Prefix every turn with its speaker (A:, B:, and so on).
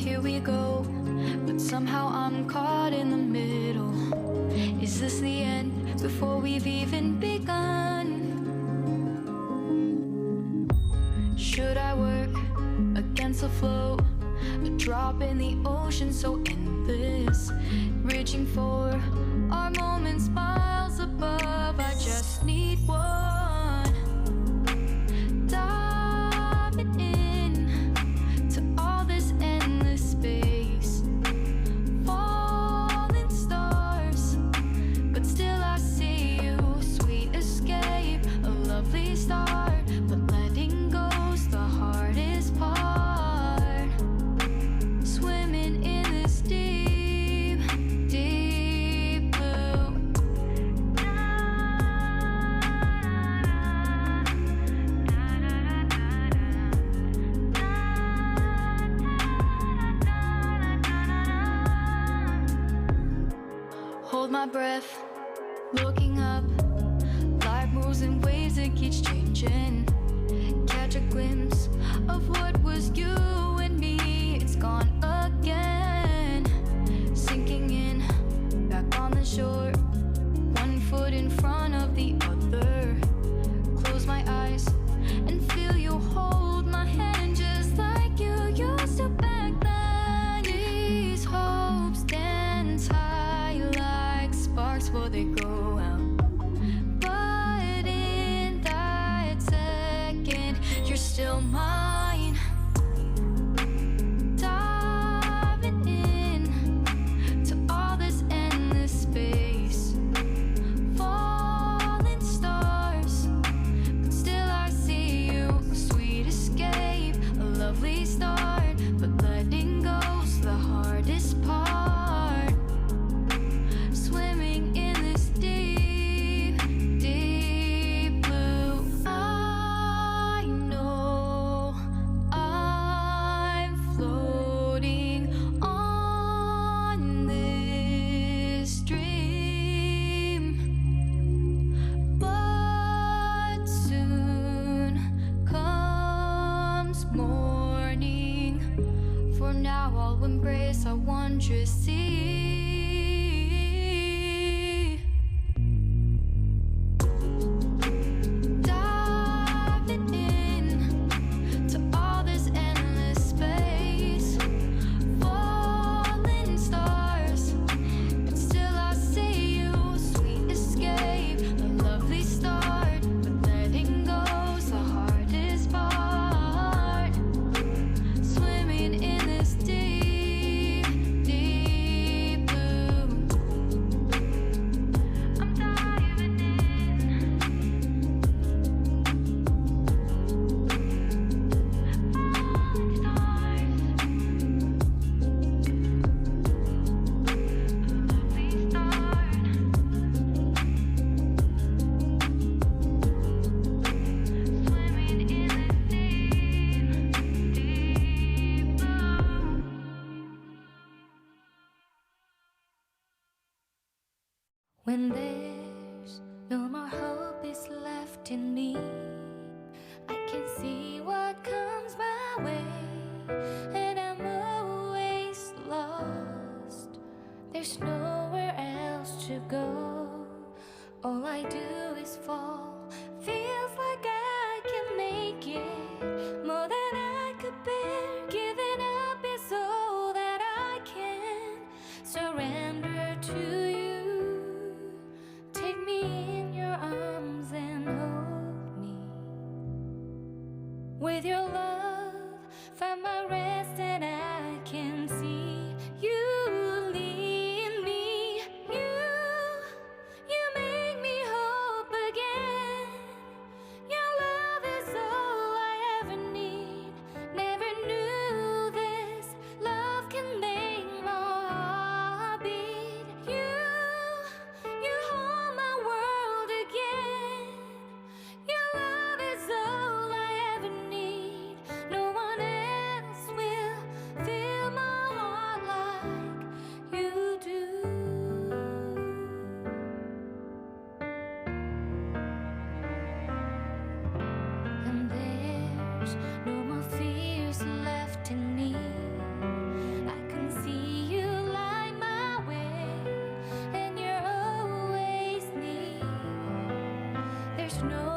A: here we go, but somehow I'm caught in the middle. Is this the end before we've even begun? Should I work against the flow? A drop in the ocean so endless, reaching for our moments miles above. I just need one, diving in to all this endless space, falling stars, but still I see you. Sweet escape, a lovely start, but letting go's the hardest part. Swimming in this deep, deep blue. Hold my breath, looking up. Life moves in waves, it keeps changing. Catch a glimpse of what was you and me. It's gone again, sinking in, back on the shore. One foot in front of the other. Close my eyes and feel you hold my hand just like you used to back then. These hopes dance high like sparks before they go out. But in that second, you're still mine. Diving in to all this endless space, falling stars, but still I see you. Sweet escape, a lovely start, but letting go's the hardest part. Swimming in this deep, deep blue. I know I'm floating on this dream, but soon comes morning. For now I'll embrace our wondrous sea. Diving in to all this endless space, falling stars, but still I see you. Sweet escape, a lovely start, but letting go's the hardest part. Swimming in this deep, deep blue. I'm diving in. Falling stars, lovely start. Swimming in this deep, deep blue. When there's no more hope is left in me, I can see what comes my way, and I'm always lost. There's nowhere else to go. All I do is fall. Feels like I can make it more than I could bear. Giving up is all that I can surrender to you. Take me in your arms and hold me. With your love, find my rest, and I can see you lead me. You to know